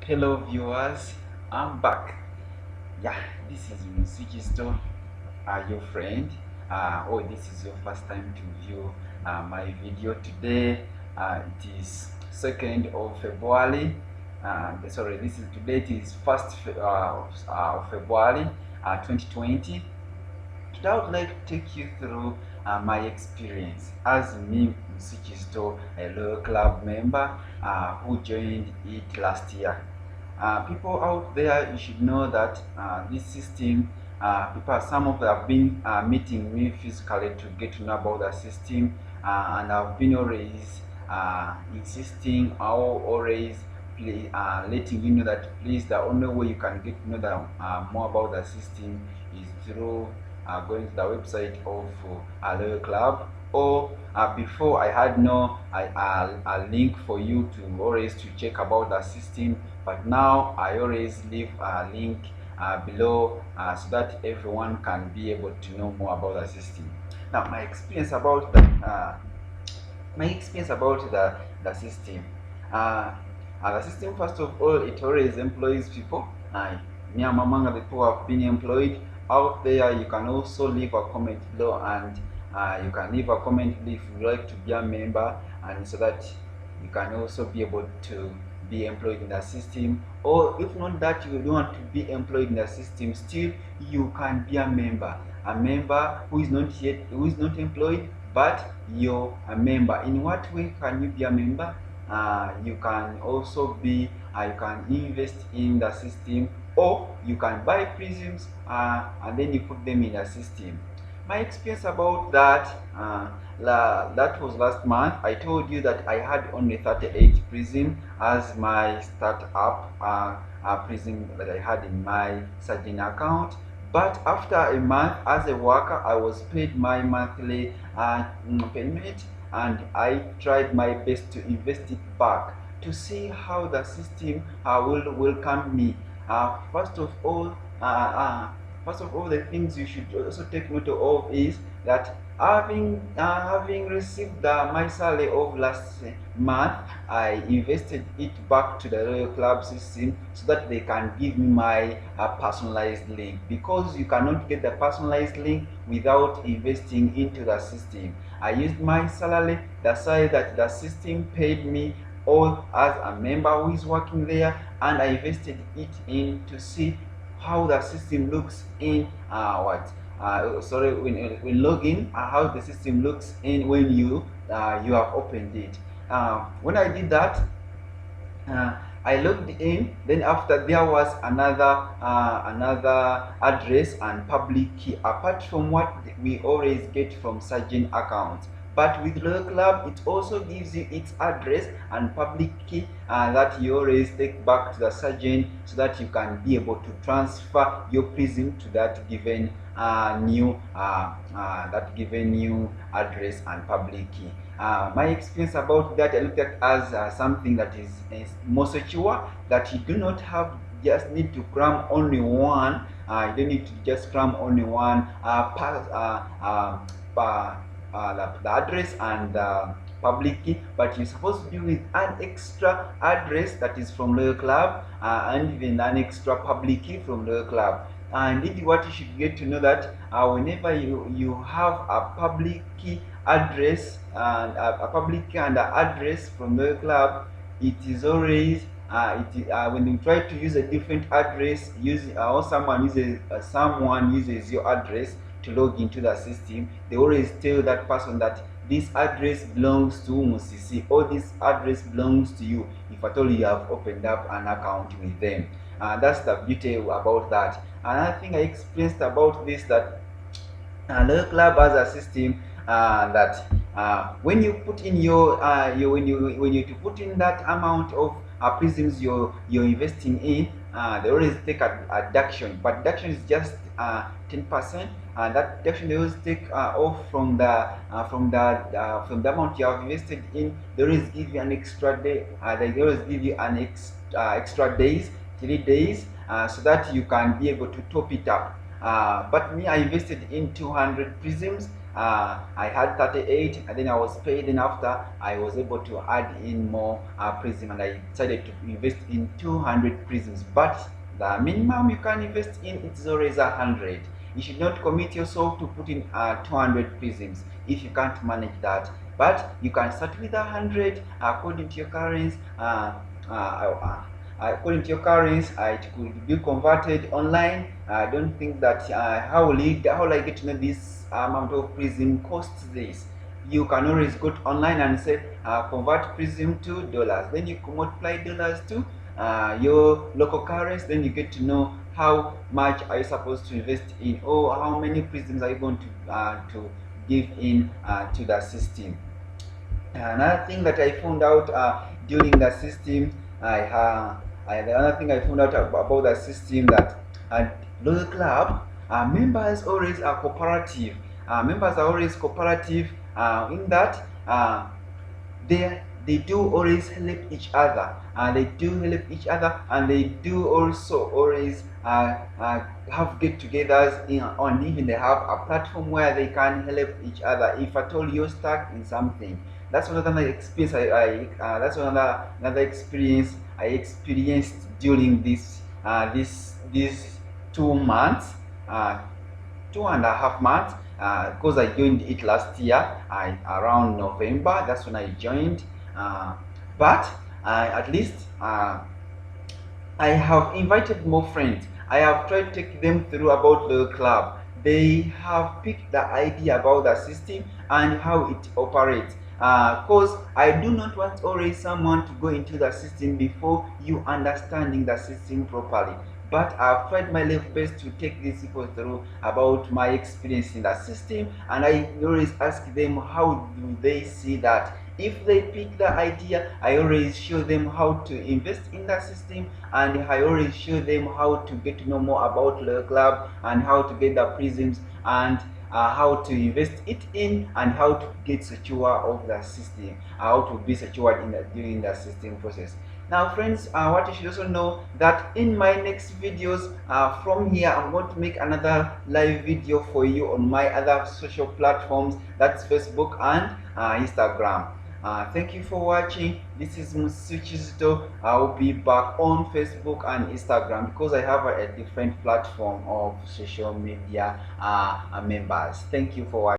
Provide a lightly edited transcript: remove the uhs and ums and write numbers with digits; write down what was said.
Hello viewers, I'm back. Yeah, this is MUSISI, your friend. This is your first time to view my video today. It is 2nd of February. Sorry, this is today. It is 1st of February 2020. Today I would like to take you through my experience as me, MUSISI, a RoyClub member who joined it last year. People out there, you should know that this system, some of them have been meeting me physically to get to know about the system, and I've been always insisting, always letting you know that please, the only way you can get to know more about the system is through going to the website of RoyClub. Or before, I had no a link for you to always to check about the system, but now I always leave a link below so that everyone can be able to know more about the system. Now my experience about the system. The system, first of all, it always employs people. Me, I'm among the people who have been employed out there. You can also leave a comment below, and you can leave a comment if you like to be a member, and so that you can also be able to be employed in the system. Or if not that you don't want to be employed in the system, still you can be a member who is not employed, but you're a member. In what way can you be a member? You can also be you can invest in the system, or you can buy prisms and then you put them in the system. My experience about that, that was last month. I told you that I had only 38 prism as my startup prism that I had in my Sajin account. But after a month as a worker, I was paid my monthly payment, and I tried my best to invest it back to see how the system will welcome me. First of all, the things you should also take note of is that having received my salary of last month, I invested it back to the RoyClub system so that they can give me my personalized link, because you cannot get the personalized link without investing into the system. I used my salary, the salary that the system paid me, all as a member who is working there, and I invested it in to see how the system looks in when login, how the system looks in when you have opened it. When I did that, I logged in. Then after, there was another address and public key apart from what we always get from Surgeon account. But with RoyClub, it also gives you its address and public key that you always take back to the surgeon so that you can be able to transfer your prism to that given new address and public key. My experience about that, I looked at as something that is more secure, that you do not just need to cram only one. You don't need to just cram only one the address and public key, but you're supposed to be with an extra address that is from RoyClub and even an extra public key from RoyClub. And indeed, what you should get to know that whenever you have a public key address and a public key and an address from RoyClub, it is always when you try to use a different address, or someone uses your address to log into the system, they always tell that person that this address belongs to MUSISI, or this address belongs to you, if at all you have opened up an account with them. That's the beauty about that. Another thing I experienced about this, that RoyClub has a system that when you put in when you put in that amount of prisms you're investing in, they always take a deduction, but deduction is just 10%, and that deduction they always take off from the amount you have invested in. They always give you an extra day. They always give you an extra days, 3 days, so that you can be able to top it up. But me, I invested in 200 prisms, I had 38, and then I was paid. And after, I was able to add in more prism, and I decided to invest in 200 prisms. But the minimum you can invest in is always 100. You should not commit yourself to put in 200 prisms if you can't manage that. But you can start with 100 according to your currency. According to your currency, it could be converted online. I don't think that how will I get to know this amount of prism costs this. You can always go to online and say convert prism to dollars. Then you can multiply dollars to your local currency. Then you get to know how much are you supposed to invest in, or how many prisms are you going to give in to the system. Another thing that I found out during the system, another thing I found out about the system, that RoyClub members always are cooperative. Members are always cooperative in that they do always help each other, and they do help each other, and they do also always have get-togethers on, even they have a platform where they can help each other if at all you're stuck in something. That's another experience that's another experience I experienced during these 2 months, 2.5 months, because I joined it last year, around November. That's when I joined. But at least I have invited more friends. I have tried to take them through about the club. They have picked the idea about the system and how it operates. Because I do not want always someone to go into the system before you understanding the system properly. But I've tried my level best to take these people through about my experience in the system, and I always ask them how do they see that. If they pick the idea, I always show them how to invest in the system, and I always show them how to get to know more about the club and how to get the prisms, and how to invest it in, and how to get secure of the system, how to be secured during the system process. Now friends, what you should also know that in my next videos from here, I'm going to make another live video for you on my other social platforms, that's Facebook and Instagram. Thank you for watching. This is MUSISI KIZITO. I'll be back on Facebook and Instagram because I have a different platform of social media members. Thank you for watching.